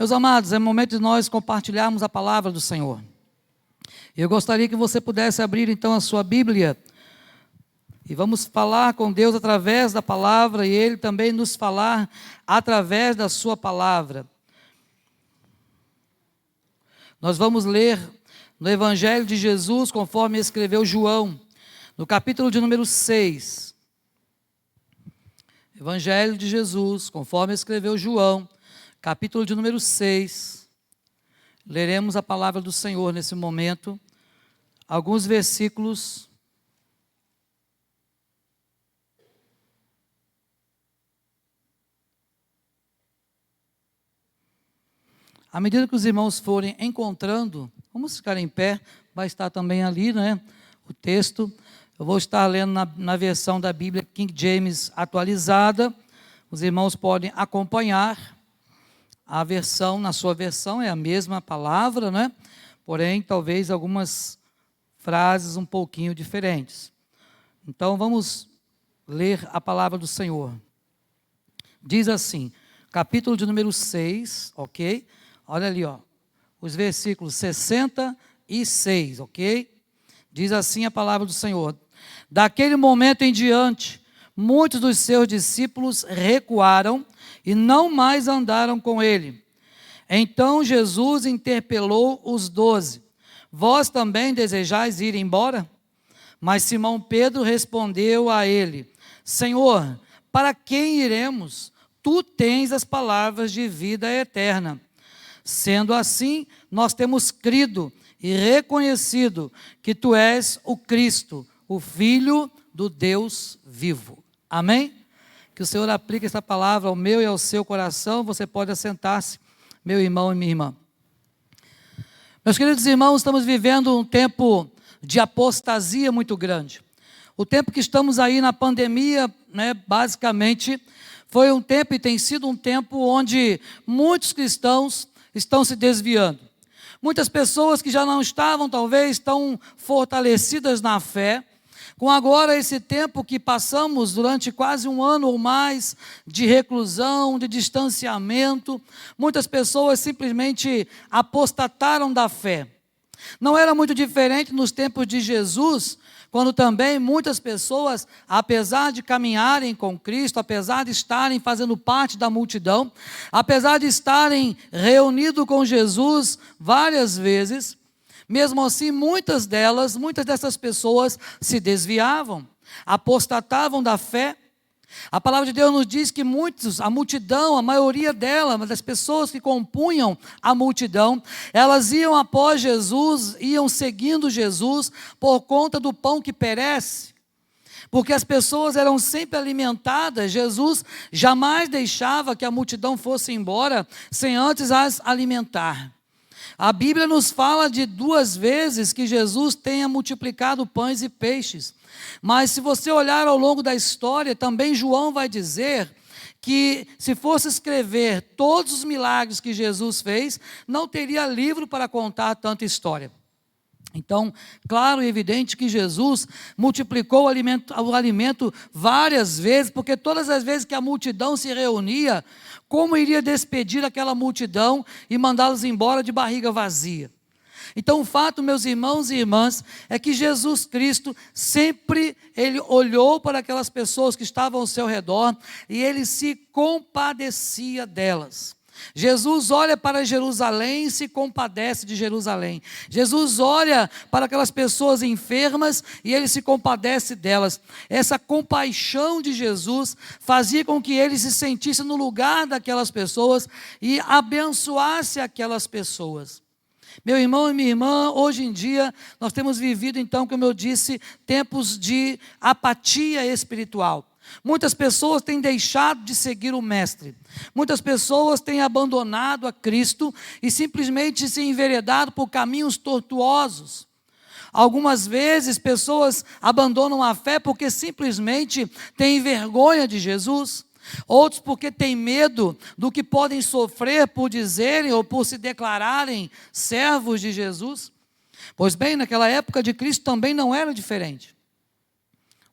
Meus amados, é momento de nós compartilharmos a palavra do Senhor. Eu gostaria que você pudesse abrir então a sua Bíblia e vamos falar com Deus através da palavra e Ele também nos falar através da sua palavra. Nós vamos ler no Evangelho de Jesus, conforme escreveu João, no capítulo de número 6. Evangelho de Jesus, conforme escreveu João, capítulo de número 6. Leremos a palavra do Senhor nesse momento, alguns versículos. À medida que os irmãos forem encontrando, vamos ficar em pé, vai estar também ali, o texto. Eu vou estar lendo na versão da Bíblia King James atualizada. Os irmãos podem acompanhar. A versão, na sua versão, é a mesma palavra, Porém, talvez algumas frases um pouquinho diferentes. Então, vamos ler a palavra do Senhor. Diz assim, capítulo de número 6, ok? Olha ali, os versículos 66, ok? Diz assim a palavra do Senhor. Daquele momento em diante, muitos dos seus discípulos recuaram e não mais andaram com ele. Então Jesus interpelou os 12. Vós também desejais ir embora? Mas Simão Pedro respondeu a ele, Senhor, para quem iremos? Tu tens as palavras de vida eterna. Sendo assim, nós temos crido e reconhecido que tu és o Cristo, o Filho do Deus vivo. Amém? Que o Senhor aplique essa palavra ao meu e ao seu coração. Você pode assentar-se, meu irmão e minha irmã. Meus queridos irmãos, estamos vivendo um tempo de apostasia muito grande. O tempo que estamos aí na pandemia, basicamente, foi um tempo e tem sido um tempo onde muitos cristãos estão se desviando. Muitas pessoas que já não estavam, talvez, tão fortalecidas na fé, com agora esse tempo que passamos durante quase um ano ou mais de reclusão, de distanciamento, muitas pessoas simplesmente apostataram da fé. Não era muito diferente nos tempos de Jesus, quando também muitas pessoas, apesar de caminharem com Cristo, apesar de estarem fazendo parte da multidão, apesar de estarem reunidos com Jesus várias vezes, mesmo assim muitas dessas pessoas se desviavam, apostatavam da fé. A palavra de Deus nos diz que a multidão, a maioria das pessoas que compunham a multidão, elas iam após Jesus, iam seguindo Jesus por conta do pão que perece. Porque as pessoas eram sempre alimentadas, Jesus jamais deixava que a multidão fosse embora sem antes as alimentar. A Bíblia nos fala de 2 vezes que Jesus tenha multiplicado pães e peixes. Mas se você olhar ao longo da história, também João vai dizer que se fosse escrever todos os milagres que Jesus fez, não teria livro para contar tanta história. Então, claro e evidente que Jesus multiplicou o alimento várias vezes, porque todas as vezes que a multidão se reunia, como iria despedir aquela multidão e mandá-los embora de barriga vazia? Então o fato, meus irmãos e irmãs, é que Jesus Cristo sempre, Ele olhou para aquelas pessoas que estavam ao seu redor e Ele se compadecia delas. Jesus olha para Jerusalém e se compadece de Jerusalém. Jesus olha para aquelas pessoas enfermas e Ele se compadece delas. Essa compaixão de Jesus fazia com que Ele se sentisse no lugar daquelas pessoas e abençoasse aquelas pessoas. Meu irmão e minha irmã, hoje em dia nós temos vivido então, como eu disse, tempos de apatia espiritual. Muitas pessoas têm deixado de seguir o Mestre. Muitas pessoas têm abandonado a Cristo e simplesmente se enveredado por caminhos tortuosos. Algumas vezes pessoas abandonam a fé porque simplesmente têm vergonha de Jesus. Outros porque têm medo do que podem sofrer por dizerem ou por se declararem servos de Jesus. Pois bem, naquela época de Cristo também não era diferente.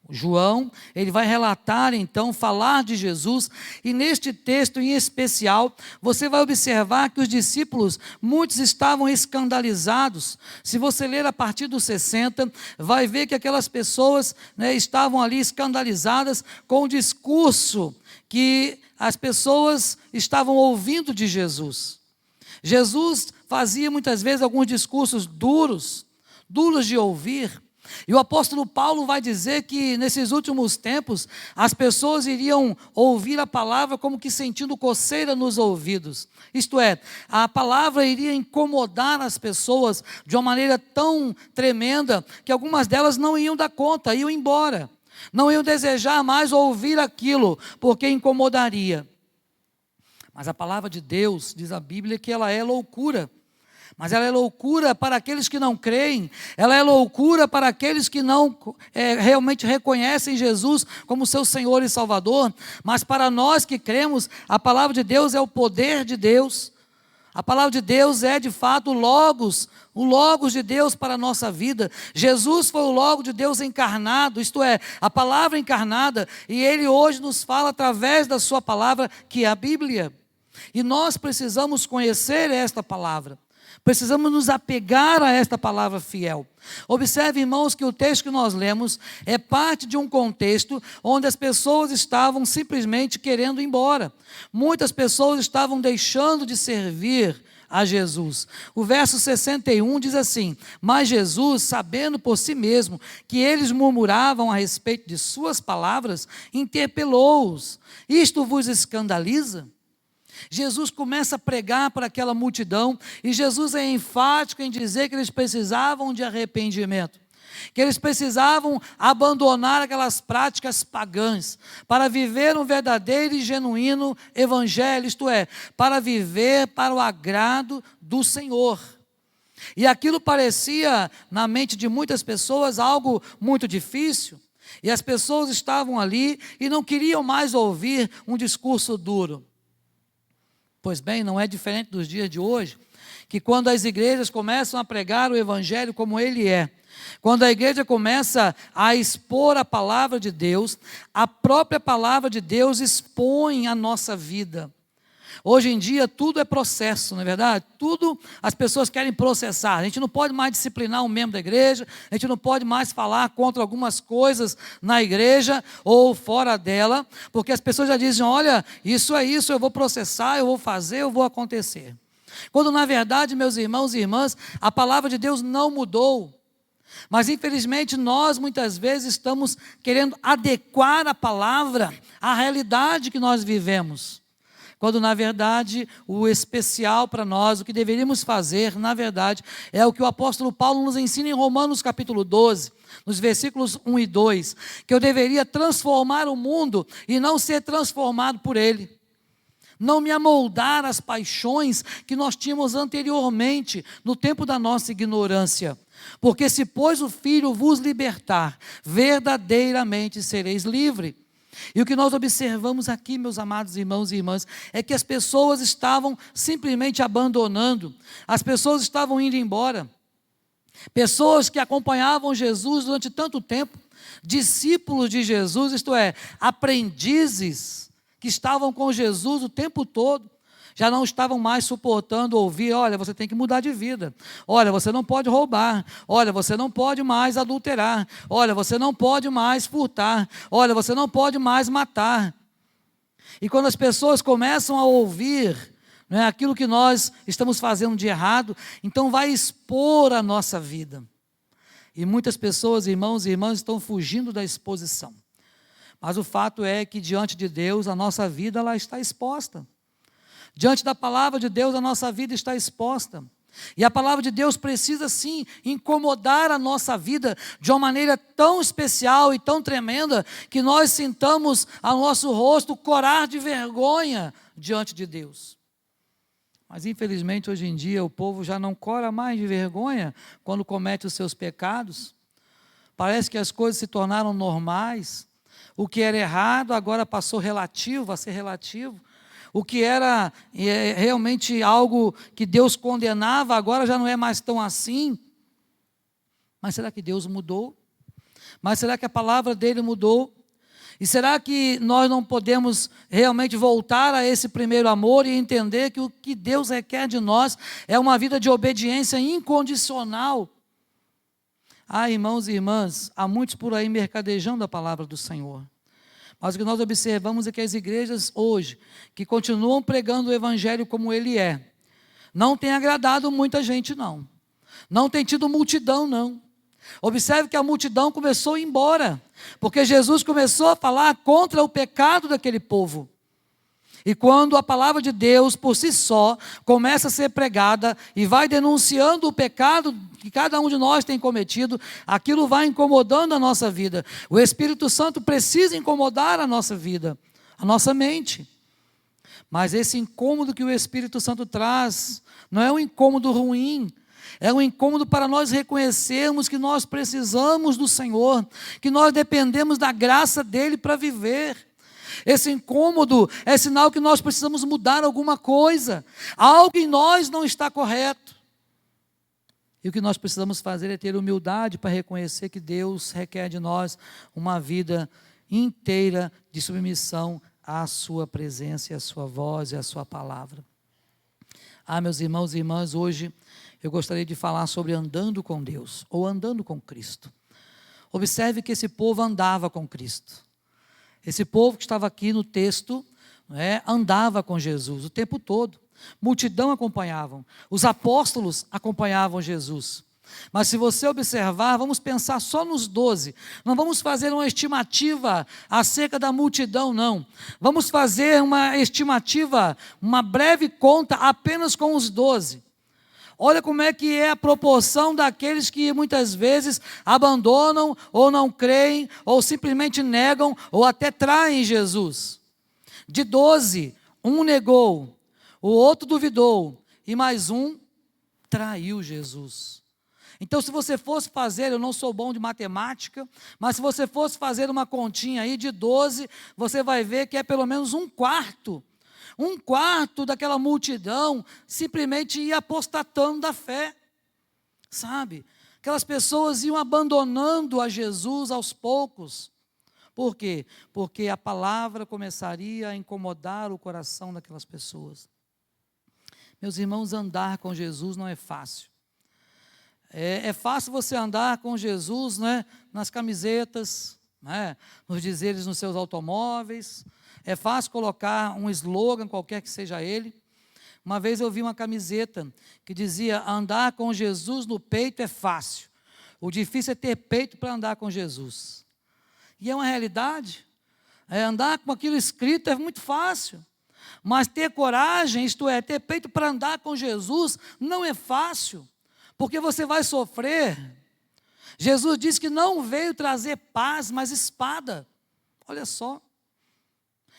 João, ele vai relatar então, falar de Jesus, e neste texto em especial, você vai observar que os discípulos, muitos estavam escandalizados. Se você ler a partir dos 60, vai ver que aquelas pessoas, né, estavam ali escandalizadas com o discurso que as pessoas estavam ouvindo de Jesus. Jesus fazia muitas vezes alguns discursos duros de ouvir. E o apóstolo Paulo vai dizer que nesses últimos tempos as pessoas iriam ouvir a palavra como que sentindo coceira nos ouvidos. Isto é, a palavra iria incomodar as pessoas de uma maneira tão tremenda que algumas delas não iam dar conta, iam embora. Não iam desejar mais ouvir aquilo, porque incomodaria. Mas a palavra de Deus, diz a Bíblia, que ela é loucura. Mas ela é loucura para aqueles que não creem, ela é loucura para aqueles que não realmente reconhecem Jesus como seu Senhor e Salvador. Mas para nós que cremos, a palavra de Deus é o poder de Deus. A palavra de Deus é de fato o Logos de Deus para a nossa vida. Jesus foi o Logos de Deus encarnado, isto é, a palavra encarnada, e Ele hoje nos fala através da sua palavra, que é a Bíblia. E nós precisamos conhecer esta palavra. Precisamos nos apegar a esta palavra fiel. Observe, irmãos, que o texto que nós lemos é parte de um contexto onde as pessoas estavam simplesmente querendo ir embora. Muitas pessoas estavam deixando de servir a Jesus. O verso 61 diz assim: mas Jesus, sabendo por si mesmo que eles murmuravam a respeito de suas palavras, interpelou-os: isto vos escandaliza? Jesus começa a pregar para aquela multidão, e Jesus é enfático em dizer que eles precisavam de arrependimento, que eles precisavam abandonar aquelas práticas pagãs, para viver um verdadeiro e genuíno evangelho, isto é, para viver para o agrado do Senhor. E aquilo parecia, na mente de muitas pessoas, algo muito difícil, e as pessoas estavam ali e não queriam mais ouvir um discurso duro. Pois bem, não é diferente dos dias de hoje, que quando as igrejas começam a pregar o evangelho como ele é, quando a igreja começa a expor a palavra de Deus, a própria palavra de Deus expõe a nossa vida. Hoje em dia tudo é processo, não é verdade? Tudo as pessoas querem processar. A gente não pode mais disciplinar um membro da igreja, a gente não pode mais falar contra algumas coisas na igreja ou fora dela, porque as pessoas já dizem: olha, isso é isso, eu vou processar, eu vou fazer, eu vou acontecer. Quando na verdade, meus irmãos e irmãs, a palavra de Deus não mudou. Mas infelizmente nós muitas vezes estamos querendo adequar a palavra à realidade que nós vivemos. Quando na verdade o especial para nós, o que deveríamos fazer, na verdade, é o que o apóstolo Paulo nos ensina em Romanos capítulo 12, nos versículos 1 e 2, que eu deveria transformar o mundo e não ser transformado por ele. Não me amoldar às paixões que nós tínhamos anteriormente, no tempo da nossa ignorância. Porque se, pois, o Filho vos libertar, verdadeiramente sereis livres. E o que nós observamos aqui, meus amados irmãos e irmãs, é que as pessoas estavam simplesmente abandonando, as pessoas estavam indo embora. Pessoas que acompanhavam Jesus durante tanto tempo, discípulos de Jesus, isto é, aprendizes que estavam com Jesus o tempo todo, já não estavam mais suportando ouvir: olha, você tem que mudar de vida, olha, você não pode roubar, olha, você não pode mais adulterar, olha, você não pode mais furtar, olha, você não pode mais matar. E quando as pessoas começam a ouvir, né, aquilo que nós estamos fazendo de errado, então vai expor a nossa vida. E muitas pessoas, irmãos e irmãs, estão fugindo da exposição. Mas o fato é que diante de Deus a nossa vida ela está exposta. Diante da palavra de Deus, a nossa vida está exposta. E a palavra de Deus precisa sim incomodar a nossa vida de uma maneira tão especial e tão tremenda que nós sintamos ao nosso rosto corar de vergonha diante de Deus. Mas infelizmente hoje em dia o povo já não cora mais de vergonha quando comete os seus pecados. Parece que as coisas se tornaram normais. O que era errado agora passou relativo a ser relativo. O que era realmente algo que Deus condenava, agora já não é mais tão assim. Mas será que Deus mudou? Mas será que a palavra dele mudou? E será que nós não podemos realmente voltar a esse primeiro amor e entender que o que Deus requer de nós é uma vida de obediência incondicional? Irmãos e irmãs, há muitos por aí mercadejando a palavra do Senhor. Mas o que nós observamos é que as igrejas hoje, que continuam pregando o evangelho como ele é, não tem agradado muita gente, não. Não tem tido multidão, não. Observe que a multidão começou a ir embora, porque Jesus começou a falar contra o pecado daquele povo. E quando a palavra de Deus, por si só, começa a ser pregada e vai denunciando o pecado que cada um de nós tem cometido, aquilo vai incomodando a nossa vida. O Espírito Santo precisa incomodar a nossa vida, a nossa mente. Mas esse incômodo que o Espírito Santo traz, não é um incômodo ruim, é um incômodo para nós reconhecermos que nós precisamos do Senhor, que nós dependemos da graça dEle para viver. Esse incômodo é sinal que nós precisamos mudar alguma coisa, algo em nós não está correto. E o que nós precisamos fazer é ter humildade para reconhecer que Deus requer de nós uma vida inteira de submissão à sua presença, à sua voz e à sua palavra. Meus irmãos e irmãs, hoje eu gostaria de falar sobre andando com Deus, ou andando com Cristo. Observe que esse povo andava com Cristo. Esse povo que estava aqui no texto, andava com Jesus o tempo todo. Multidão acompanhavam, os apóstolos acompanhavam Jesus. Mas se você observar, vamos pensar só nos 12. Não vamos fazer uma estimativa acerca da multidão, não. Vamos fazer uma estimativa, uma breve conta apenas com os 12. Olha como é que é a proporção daqueles que muitas vezes abandonam ou não creem, ou simplesmente negam, ou até traem Jesus. De 12, um negou, o outro duvidou, e mais um traiu Jesus. Então, se você fosse fazer, eu não sou bom de matemática, mas se você fosse fazer uma continha aí de 12, você vai ver que é pelo menos um quarto daquela multidão simplesmente ia apostatando da fé, sabe? Aquelas pessoas iam abandonando a Jesus aos poucos. Por quê? Porque a palavra começaria a incomodar o coração daquelas pessoas. Meus irmãos, andar com Jesus não é fácil. É fácil você andar com Jesus, nas camisetas, nos dizeres nos seus automóveis. É fácil colocar um slogan, qualquer que seja ele. Uma vez eu vi uma camiseta que dizia: andar com Jesus no peito é fácil. O difícil é ter peito para andar com Jesus. E é uma realidade. Andar com aquilo escrito é muito fácil. Mas ter coragem, isto é, ter peito para andar com Jesus, não é fácil. Porque você vai sofrer. Jesus disse que não veio trazer paz, mas espada. Olha só.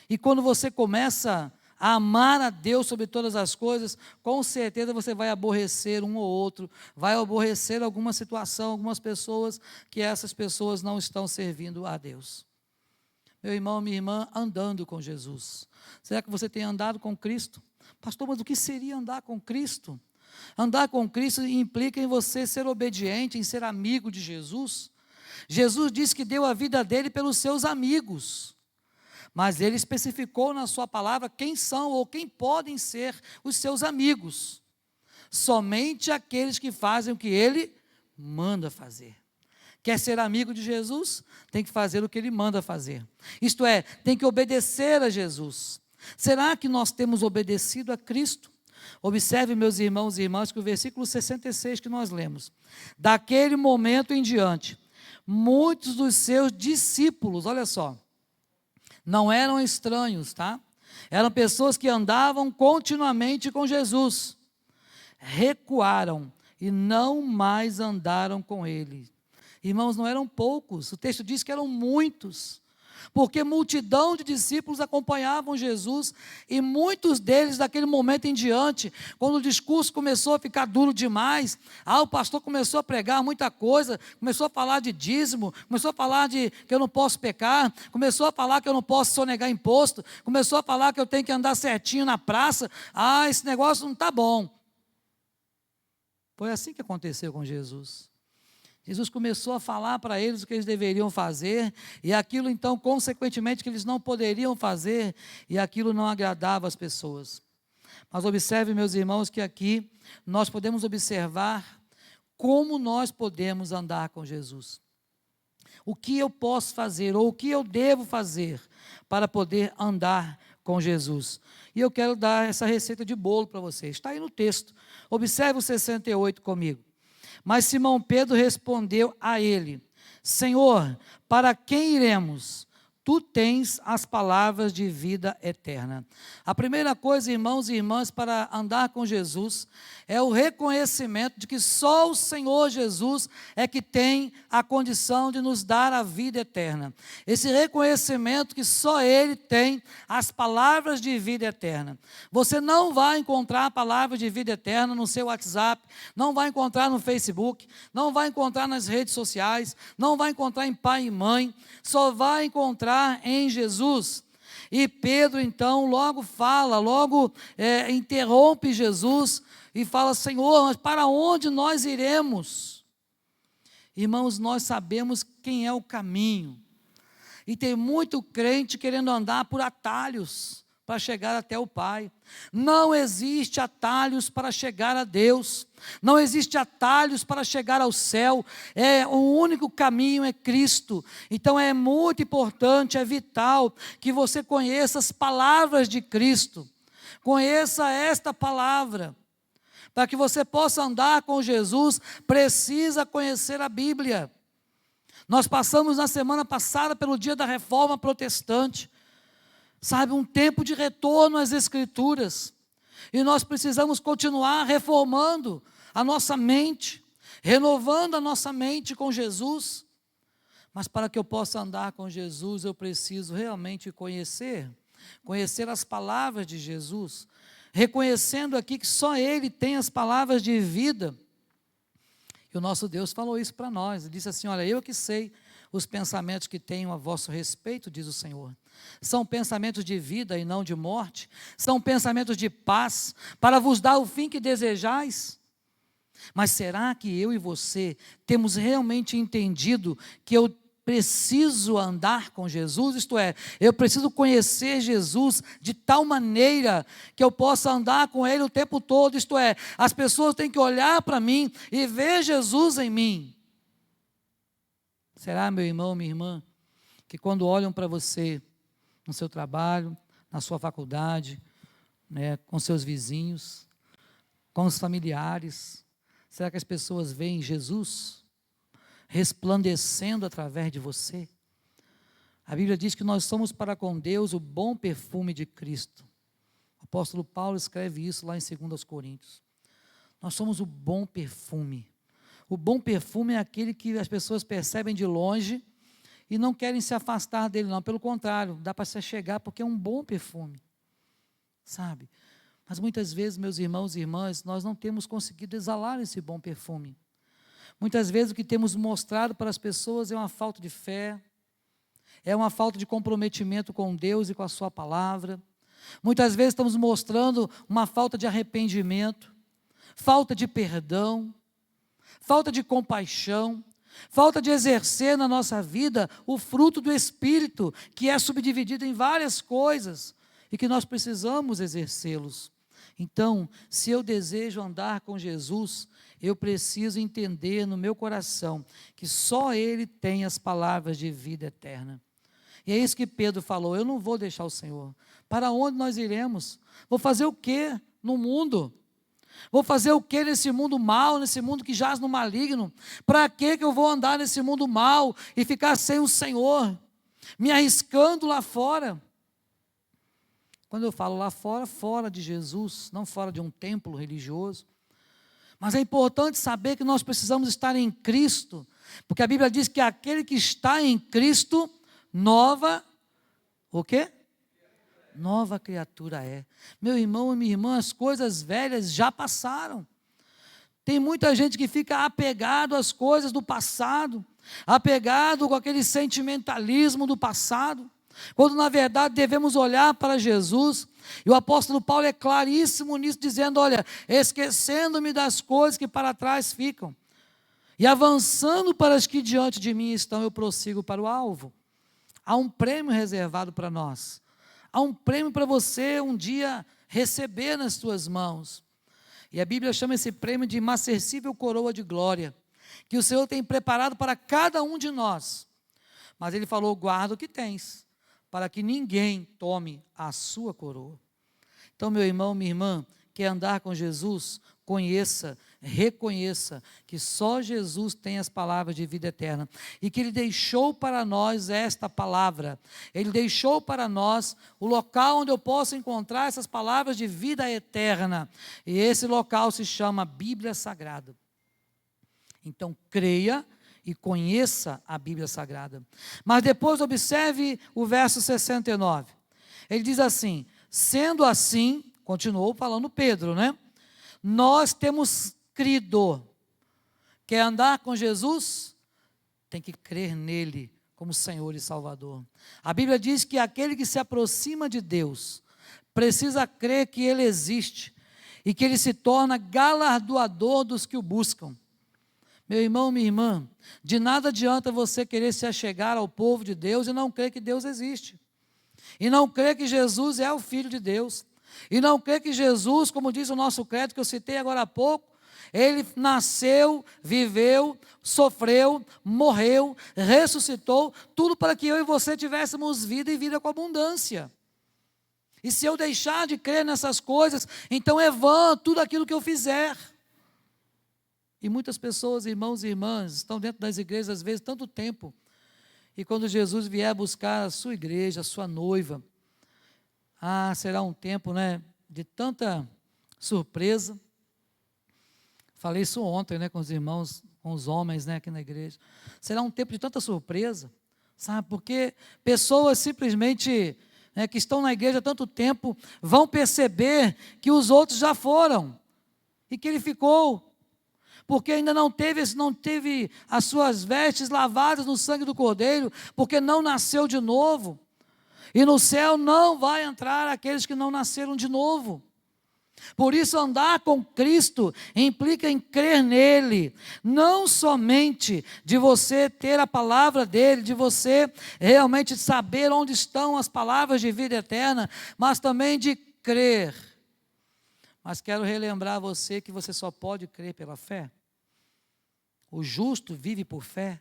E quando você começa a amar a Deus sobre todas as coisas, com certeza você vai aborrecer um ou outro, vai aborrecer alguma situação, algumas pessoas, que essas pessoas não estão servindo a Deus. Meu irmão, minha irmã, andando com Jesus. Será que você tem andado com Cristo? Pastor, mas o que seria andar com Cristo? Andar com Cristo implica em você ser obediente, em ser amigo de Jesus. Jesus disse que deu a vida dele pelos seus amigos. Mas ele especificou na sua palavra quem são ou quem podem ser os seus amigos. Somente aqueles que fazem o que ele manda fazer. Quer ser amigo de Jesus? Tem que fazer o que ele manda fazer. Isto é, tem que obedecer a Jesus. Será que nós temos obedecido a Cristo? Observe, meus irmãos e irmãs, que o versículo 66 que nós lemos. Daquele momento em diante, muitos dos seus discípulos, olha só, não eram estranhos, tá? Eram pessoas que andavam continuamente com Jesus. Recuaram e não mais andaram com ele. Irmãos, não eram poucos, o texto diz que eram muitos. Porque multidão de discípulos acompanhavam Jesus, e muitos deles, daquele momento em diante, quando o discurso começou a ficar duro demais, o pastor começou a pregar muita coisa, começou a falar de dízimo, começou a falar de que eu não posso pecar, começou a falar que eu não posso sonegar imposto, começou a falar que eu tenho que andar certinho na praça. Esse negócio não está bom. Foi assim que aconteceu com Jesus. Jesus começou a falar para eles o que eles deveriam fazer, e aquilo então, consequentemente, que eles não poderiam fazer, e aquilo não agradava as pessoas. Mas observe, meus irmãos, que aqui nós podemos observar como nós podemos andar com Jesus. O que eu posso fazer, ou o que eu devo fazer para poder andar com Jesus. E eu quero dar essa receita de bolo para vocês. Está aí no texto. Observe o 68 comigo. Mas Simão Pedro respondeu a ele: Senhor, para quem iremos? Tu tens as palavras de vida eterna. A primeira coisa, irmãos e irmãs, para andar com Jesus, é o reconhecimento de que só o Senhor Jesus é que tem a condição de nos dar a vida eterna. Esse reconhecimento que só Ele tem as palavras de vida eterna. Você não vai encontrar a palavra de vida eterna no seu WhatsApp, não vai encontrar no Facebook, não vai encontrar nas redes sociais, não vai encontrar em pai e mãe, só vai encontrar em Jesus. E Pedro então logo fala, interrompe Jesus e fala: Senhor, mas para onde nós iremos? Irmãos, nós sabemos quem é o caminho, e tem muito crente querendo andar por atalhos para chegar até o Pai. Não existe atalhos para chegar a Deus, não existe atalhos para chegar ao céu, o único caminho é Cristo. Então é muito importante, é vital que você conheça as palavras de Cristo, conheça esta palavra. Para que você possa andar com Jesus, precisa conhecer a Bíblia. Nós passamos na semana passada pelo dia da Reforma Protestante, sabe, um tempo de retorno às Escrituras, e nós precisamos continuar reformando a nossa mente, renovando a nossa mente com Jesus. Mas para que eu possa andar com Jesus, eu preciso realmente conhecer as palavras de Jesus, reconhecendo aqui que só Ele tem as palavras de vida. E o nosso Deus falou isso para nós, Ele disse assim: olha, eu que sei os pensamentos que tenho a vosso respeito, diz o Senhor. São pensamentos de vida e não de morte, são pensamentos de paz, para vos dar o fim que desejais. Mas será que eu e você temos realmente entendido que eu preciso andar com Jesus? Isto é, eu preciso conhecer Jesus de tal maneira que eu possa andar com Ele o tempo todo. Isto é, as pessoas têm que olhar para mim e ver Jesus em mim. Será, meu irmão, minha irmã, que quando olham para você, no seu trabalho, na sua faculdade, com seus vizinhos, com os familiares, será que as pessoas veem Jesus resplandecendo através de você? A Bíblia diz que nós somos para com Deus o bom perfume de Cristo. O apóstolo Paulo escreve isso lá em 2 Coríntios. Nós somos o bom perfume. O bom perfume é aquele que as pessoas percebem de longe e não querem se afastar dele, não. Pelo contrário, dá para se chegar porque é um bom perfume, sabe? Mas muitas vezes, meus irmãos e irmãs, nós não temos conseguido exalar esse bom perfume. Muitas vezes o que temos mostrado para as pessoas é uma falta de fé, é uma falta de comprometimento com Deus e com a sua palavra. Muitas vezes estamos mostrando uma falta de arrependimento, falta de perdão, falta de compaixão, falta de exercer na nossa vida o fruto do Espírito, que é subdividido em várias coisas e que nós precisamos exercê-los. Então, se eu desejo andar com Jesus, eu preciso entender no meu coração que só Ele tem as palavras de vida eterna. E é isso que Pedro falou: eu não vou deixar o Senhor. Para onde nós iremos? Vou fazer o quê no mundo? Vou fazer o que nesse mundo mal, nesse mundo que jaz no maligno? Para que eu vou andar nesse mundo mal e ficar sem o Senhor, me arriscando lá fora? Quando eu falo lá fora, fora de Jesus, não fora de um templo religioso. Mas é importante saber que nós precisamos estar em Cristo, porque a Bíblia diz que aquele que está em Cristo, o quê? Nova criatura é. Meu irmão e minha irmã, as coisas velhas já passaram. Tem muita gente que fica apegado às coisas do passado, apegado com aquele sentimentalismo do passado, quando na verdade devemos olhar para Jesus. E o apóstolo Paulo é claríssimo nisso, dizendo: olha, esquecendo-me das coisas que para trás ficam. E avançando para as que diante de mim estão, eu prossigo para o alvo. Há um prêmio reservado para nós. Há um prêmio para você um dia receber nas suas mãos. E a Bíblia chama esse prêmio de inacessível coroa de glória, que o Senhor tem preparado para cada um de nós. Mas Ele falou, guarda o que tens, para que ninguém tome a sua coroa. Então, meu irmão, minha irmã, quer andar com Jesus? Conheça, reconheça que só Jesus tem as palavras de vida eterna e que Ele deixou para nós esta palavra. Ele deixou para nós o local onde eu posso encontrar essas palavras de vida eterna. E esse local se chama Bíblia Sagrada. Então, creia e conheça a Bíblia Sagrada. Mas depois observe o verso 69. Ele diz assim, sendo assim, continuou falando Pedro, né? Nós temos crido. Quer andar com Jesus? Tem que crer nele como Senhor e Salvador. A Bíblia diz que aquele que se aproxima de Deus precisa crer que Ele existe e que Ele se torna galardoador dos que o buscam. Meu irmão, minha irmã, de nada adianta você querer se achegar ao povo de Deus e não crer que Deus existe. E não crer que Jesus é o Filho de Deus. E não crer que Jesus, como diz o nosso credo que eu citei agora há pouco, Ele nasceu, viveu, sofreu, morreu, ressuscitou, tudo para que eu e você tivéssemos vida e vida com abundância. E se eu deixar de crer nessas coisas, então é vã tudo aquilo que eu fizer. E muitas pessoas, irmãos e irmãs, estão dentro das igrejas às vezes tanto tempo, e quando Jesus vier buscar a sua igreja, a sua noiva, será um tempo, né, de tanta surpresa. Falei isso ontem, né, com os irmãos, com os homens, né, aqui na igreja. Será um tempo de tanta surpresa, sabe? Porque pessoas simplesmente, né, que estão na igreja há tanto tempo, vão perceber que os outros já foram e que ele ficou. Porque ainda não teve as suas vestes lavadas no sangue do Cordeiro, porque não nasceu de novo. E no céu não vai entrar aqueles que não nasceram de novo. Por isso, andar com Cristo implica em crer nele, não somente de você ter a palavra dele, de você realmente saber onde estão as palavras de vida eterna, mas também de crer. Mas quero relembrar você que você só pode crer pela fé. O justo vive por fé.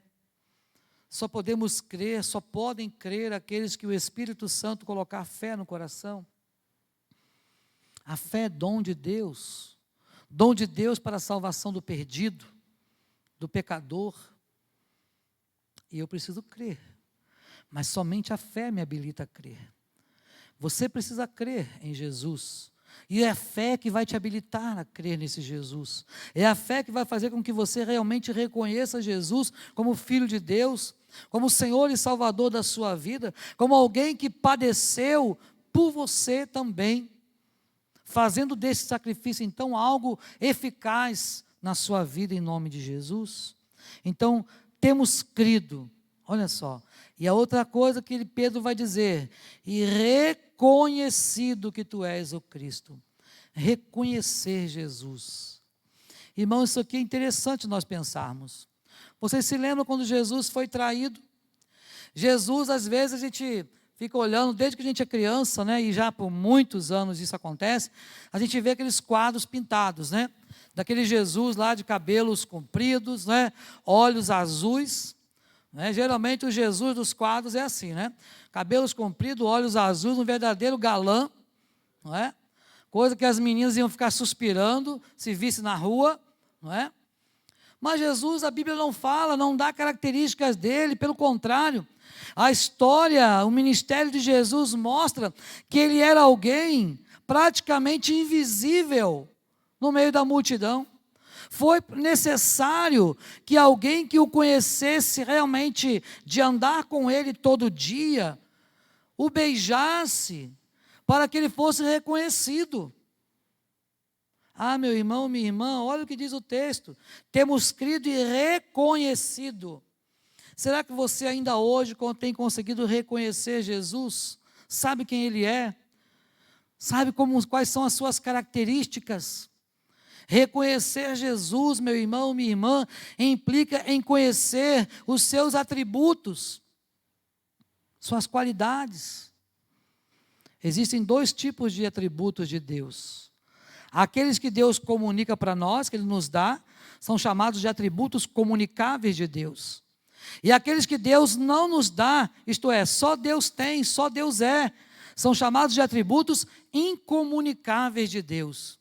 Só podemos crer, só podem crer aqueles que o Espírito Santo colocar fé no coração. A fé é dom de Deus para a salvação do perdido, do pecador. E eu preciso crer, mas somente a fé me habilita a crer. Você precisa crer em Jesus. E é a fé que vai te habilitar a crer nesse Jesus. É a fé que vai fazer com que você realmente reconheça Jesus como Filho de Deus, como Senhor e Salvador da sua vida, como alguém que padeceu por você também, fazendo desse sacrifício, então, algo eficaz na sua vida em nome de Jesus. Então, temos crido, olha só. E a outra coisa que Pedro vai dizer, e reconhecido que tu és o Cristo. Reconhecer Jesus. Irmão, isso aqui é interessante nós pensarmos. Vocês se lembram quando Jesus foi traído? Jesus, às vezes, a gente fica olhando, desde que a gente é criança, né, e já por muitos anos isso acontece, a gente vê aqueles quadros pintados, né, daquele Jesus lá de cabelos compridos, né, olhos azuis, né, geralmente o Jesus dos quadros é assim, né, cabelos compridos, olhos azuis, um verdadeiro galã, não é? Coisa que as meninas iam ficar suspirando se visse na rua, não é? Mas Jesus, a Bíblia não fala, não dá características dele, pelo contrário, a história, o ministério de Jesus mostra que ele era alguém praticamente invisível no meio da multidão. Foi necessário que alguém que o conhecesse realmente, de andar com ele todo dia, o beijasse, para que ele fosse reconhecido. Meu irmão, minha irmã, olha o que diz o texto. Temos crido e reconhecido. Será que você ainda hoje tem conseguido reconhecer Jesus? Sabe quem Ele é? Sabe quais são as suas características? Reconhecer Jesus, meu irmão, minha irmã, implica em conhecer os seus atributos, suas qualidades. Existem dois tipos de atributos de Deus. Aqueles que Deus comunica para nós, que Ele nos dá, são chamados de atributos comunicáveis de Deus. E aqueles que Deus não nos dá, isto é, só Deus tem, só Deus é, são chamados de atributos incomunicáveis de Deus.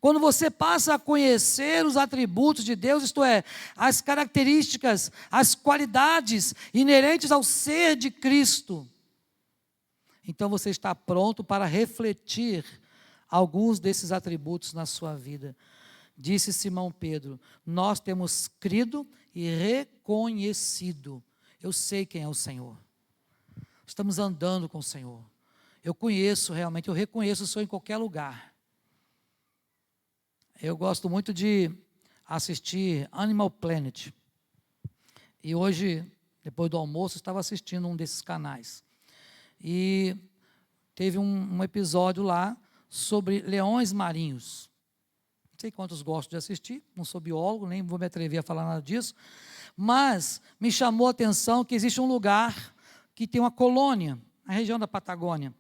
Quando você passa a conhecer os atributos de Deus, isto é, as características, as qualidades inerentes ao ser de Cristo, então você está pronto para refletir alguns desses atributos na sua vida. Disse Simão Pedro: nós temos crido e reconhecido. Eu sei quem é o Senhor. Estamos andando com o Senhor. Eu conheço realmente, eu reconheço o Senhor em qualquer lugar. Eu gosto muito de assistir Animal Planet. E hoje, depois do almoço, estava assistindo um desses canais. E teve um episódio lá sobre leões marinhos. Não sei quantos gostam de assistir, não sou biólogo, nem vou me atrever a falar nada disso. Mas me chamou a atenção que existe um lugar que tem uma colônia, na região da Patagônia.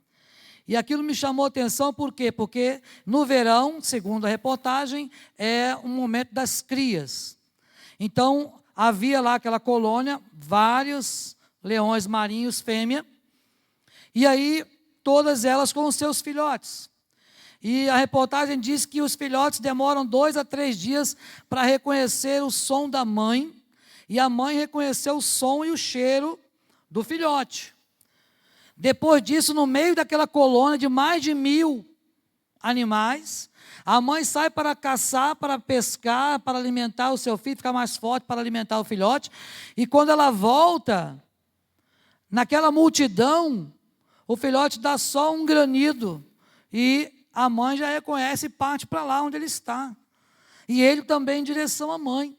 E aquilo me chamou a atenção por quê? Porque no verão, segundo a reportagem, é um momento das crias. Então, havia lá aquela colônia, vários leões marinhos fêmea, e aí todas elas com os seus filhotes. E a reportagem diz que os filhotes demoram 2 a 3 dias para reconhecer o som da mãe, e a mãe reconhecer o som e o cheiro do filhote. Depois disso, no meio daquela colônia de mais de 1000 animais, a mãe sai para caçar, para pescar, para alimentar o seu filho, ficar mais forte para alimentar o filhote. E quando ela volta, naquela multidão, o filhote dá só um granido. E a mãe já reconhece e parte para lá onde ele está. E ele também em direção à mãe.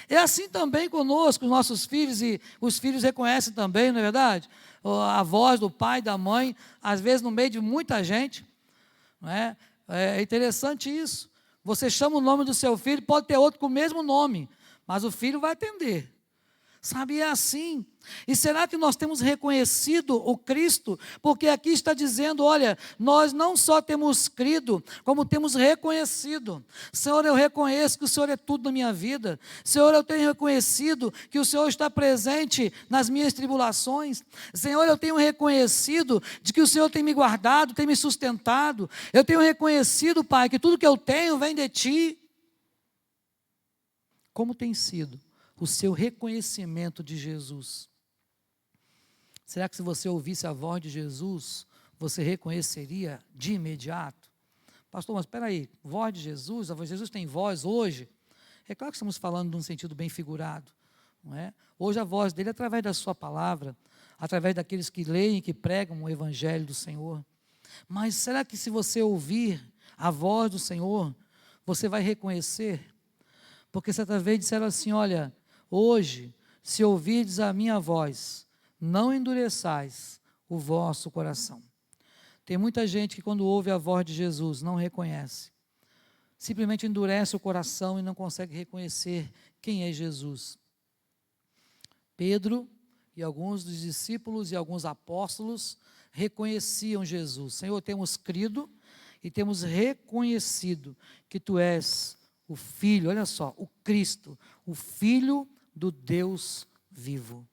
É assim também conosco, os nossos filhos, e os filhos reconhecem também, não é verdade? A voz do pai, da mãe, às vezes no meio de muita gente. Não é? É interessante isso. Você chama o nome do seu filho, pode ter outro com o mesmo nome, mas o filho vai atender. Sabe, é assim. E será que nós temos reconhecido o Cristo? Porque aqui está dizendo, olha, nós não só temos crido, como temos reconhecido. Senhor, eu reconheço que o Senhor é tudo na minha vida. Senhor, eu tenho reconhecido que o Senhor está presente nas minhas tribulações. Senhor, eu tenho reconhecido de que o Senhor tem me guardado, tem me sustentado. Eu tenho reconhecido, Pai, que tudo que eu tenho vem de Ti. Como tem sido o seu reconhecimento de Jesus? Será que se você ouvisse a voz de Jesus, você reconheceria de imediato? Pastor, mas espera aí, voz de Jesus, a voz de Jesus tem voz hoje? É claro que estamos falando num sentido bem figurado, não é? Hoje a voz dele é através da sua palavra, através daqueles que leem e que pregam o evangelho do Senhor. Mas será que se você ouvir a voz do Senhor, você vai reconhecer? Porque certa vez disseram assim, olha, hoje, se ouvirdes a minha voz, não endureçais o vosso coração. Tem muita gente que quando ouve a voz de Jesus não reconhece. Simplesmente endurece o coração e não consegue reconhecer quem é Jesus. Pedro e alguns dos discípulos e alguns apóstolos reconheciam Jesus. Senhor, temos crido e temos reconhecido que Tu és o Filho, olha só, o Cristo, o Filho do Deus vivo.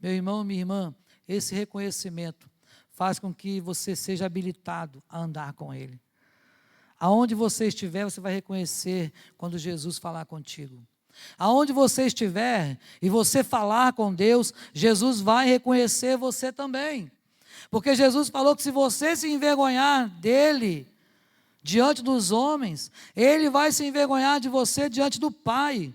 Meu irmão, minha irmã, esse reconhecimento faz com que você seja habilitado a andar com Ele. Aonde você estiver, você vai reconhecer quando Jesus falar contigo. Aonde você estiver e você falar com Deus, Jesus vai reconhecer você também. Porque Jesus falou que se você se envergonhar dEle, diante dos homens, Ele vai se envergonhar de você diante do Pai.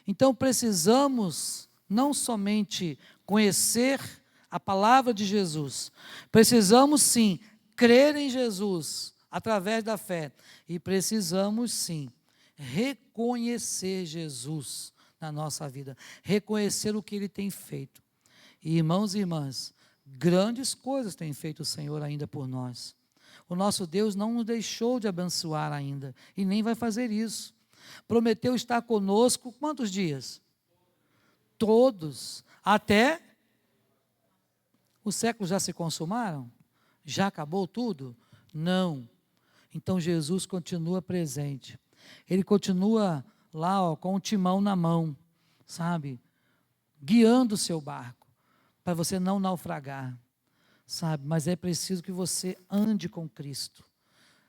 Então precisamos não somente conhecer a palavra de Jesus, precisamos sim crer em Jesus através da fé e precisamos sim reconhecer Jesus na nossa vida, reconhecer o que Ele tem feito. E irmãos e irmãs, grandes coisas tem feito o Senhor ainda por nós. O nosso Deus não nos deixou de abençoar ainda, e nem vai fazer isso. Prometeu estar conosco quantos dias? Todos. Até os séculos já se consumaram? Já acabou tudo? Não. Então Jesus continua presente. Ele continua lá, ó, com o timão na mão, sabe? Guiando o seu barco, para você não naufragar, sabe? Mas é preciso que você ande com Cristo.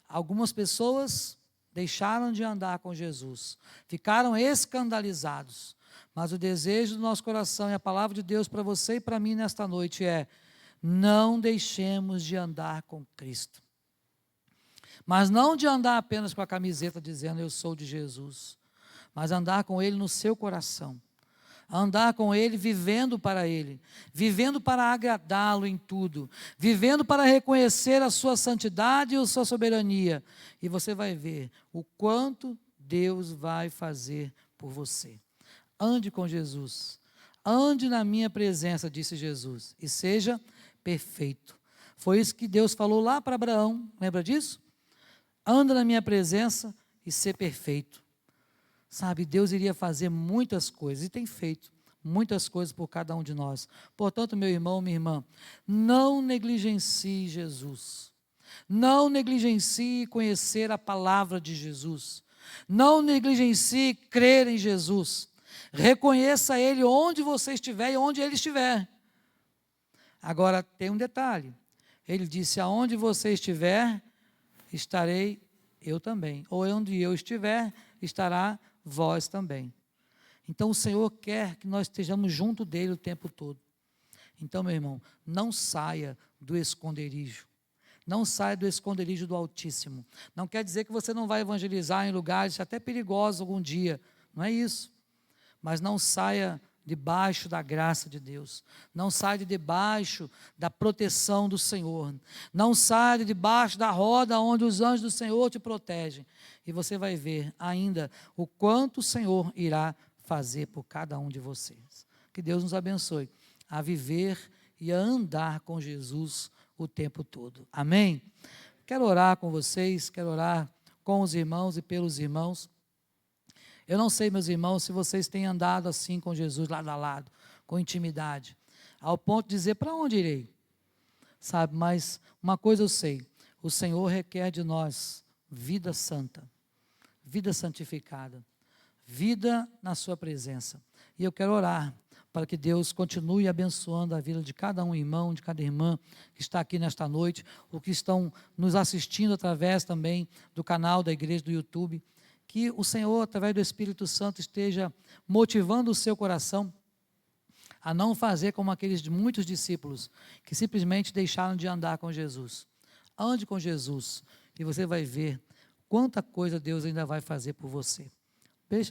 Algumas pessoas deixaram de andar com Jesus, ficaram escandalizados, mas o desejo do nosso coração e a palavra de Deus para você e para mim nesta noite é: não deixemos de andar com Cristo. Mas não de andar apenas com a camiseta dizendo eu sou de Jesus, mas andar com Ele no seu coração, andar com Ele vivendo para Ele, vivendo para agradá-lo em tudo, vivendo para reconhecer a sua santidade e a sua soberania, e você vai ver o quanto Deus vai fazer por você. Ande com Jesus, ande na minha presença, disse Jesus, e seja perfeito. Foi isso que Deus falou lá para Abraão, lembra disso? Anda na minha presença e ser perfeito. Sabe, Deus iria fazer muitas coisas, e tem feito muitas coisas por cada um de nós. Portanto, meu irmão, minha irmã, não negligencie Jesus. Não negligencie conhecer a palavra de Jesus. Não negligencie crer em Jesus. Reconheça Ele onde você estiver e onde Ele estiver. Agora, tem um detalhe. Ele disse, aonde você estiver, estarei eu também. Ou onde eu estiver, estará vós também. Então, o Senhor quer que nós estejamos junto dEle o tempo todo. Então, meu irmão, não saia do esconderijo. Não saia do esconderijo do Altíssimo. Não quer dizer que você não vai evangelizar em lugares até perigosos algum dia. Não é isso. Mas não saia debaixo da graça de Deus. Não saia debaixo da proteção do Senhor. Não saia debaixo da roda onde os anjos do Senhor te protegem. E você vai ver ainda o quanto o Senhor irá fazer por cada um de vocês. Que Deus nos abençoe a viver e a andar com Jesus o tempo todo. Amém? Quero orar com vocês, quero orar com os irmãos e pelos irmãos. Eu não sei, meus irmãos, se vocês têm andado assim com Jesus, lado a lado, com intimidade, ao ponto de dizer, para onde irei? Sabe, mas uma coisa eu sei, o Senhor requer de nós vida santa, vida santificada, vida na sua presença. E eu quero orar para que Deus continue abençoando a vida de cada um irmão, de cada irmã que está aqui nesta noite, ou que estão nos assistindo através também do canal da igreja do YouTube. Que o Senhor, através do Espírito Santo, esteja motivando o seu coração a não fazer como aqueles de muitos discípulos que simplesmente deixaram de andar com Jesus. Ande com Jesus e você vai ver quanta coisa Deus ainda vai fazer por você.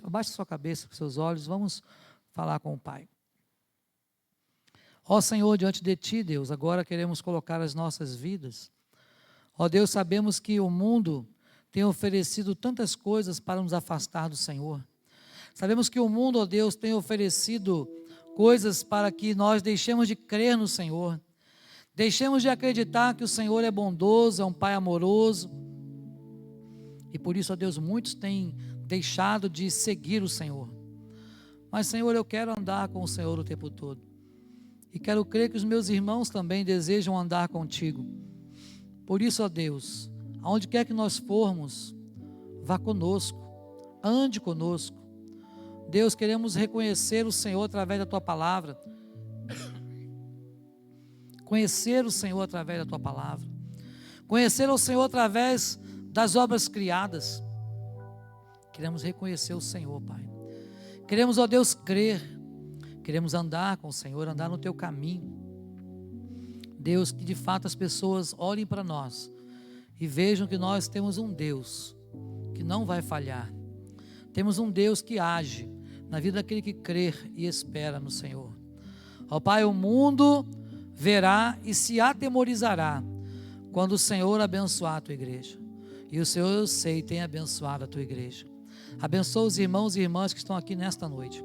Abaixe sua cabeça, seus olhos, vamos falar com o Pai. Ó Senhor, diante de Ti, Deus, agora queremos colocar as nossas vidas. Ó Deus, sabemos que o mundo tem oferecido tantas coisas para nos afastar do Senhor. Sabemos que o mundo, ó Deus, tem oferecido coisas para que nós deixemos de crer no Senhor. Deixemos de acreditar que o Senhor é bondoso, é um Pai amoroso. E por isso, ó Deus, muitos têm deixado de seguir o Senhor. Mas, Senhor, eu quero andar com o Senhor o tempo todo. E quero crer que os meus irmãos também desejam andar contigo. Por isso, ó Deus, aonde quer que nós formos, vá conosco, ande conosco. Deus, queremos reconhecer o Senhor através da Tua palavra, conhecer o Senhor através da Tua palavra, conhecer o Senhor através das obras criadas. Queremos reconhecer o Senhor, Pai. Queremos, ó Deus, crer, queremos andar com o Senhor, andar no Teu caminho. Deus, que de fato as pessoas olhem para nós e vejam que nós temos um Deus que não vai falhar. Temos um Deus que age na vida daquele que crê e espera no Senhor. Ó Pai, o mundo verá e se atemorizará quando o Senhor abençoar a Tua igreja. E o Senhor, eu sei, tem abençoado a Tua igreja. Abençoa os irmãos e irmãs que estão aqui nesta noite.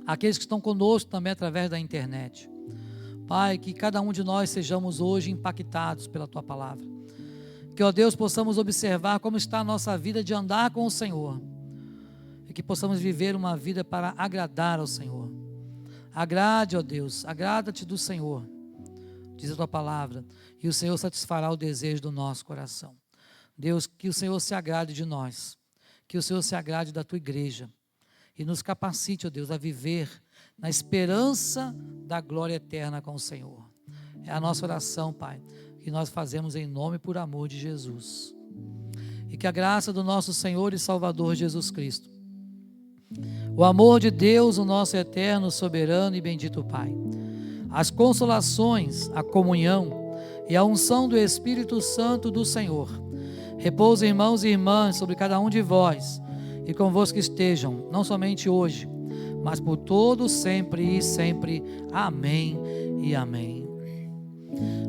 Aqueles que estão conosco também através da internet. Pai, que cada um de nós sejamos hoje impactados pela Tua palavra. que, ó Deus, possamos observar como está a nossa vida de andar com o Senhor, e que possamos viver uma vida para agradar ao Senhor. Agrade, ó Deus, agrada-te do Senhor, diz a tua palavra, e o Senhor satisfará o desejo do nosso coração. Deus, que o Senhor se agrade de nós, que o Senhor se agrade da tua igreja, e nos capacite, ó Deus, a viver na esperança da glória eterna com o Senhor. É a nossa oração, Pai, que nós fazemos em nome e por amor de Jesus. E que a graça do nosso Senhor e Salvador Jesus Cristo, o amor de Deus, o nosso eterno, soberano e bendito Pai, as consolações, a comunhão e a unção do Espírito Santo do Senhor, repousem, irmãos e irmãs, sobre cada um de vós, e convosco estejam, não somente hoje, mas por todo sempre e sempre. Amém e amém. Amém.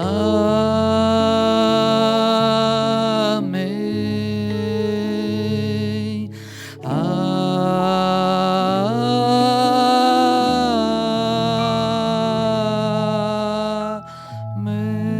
Amém. Amém.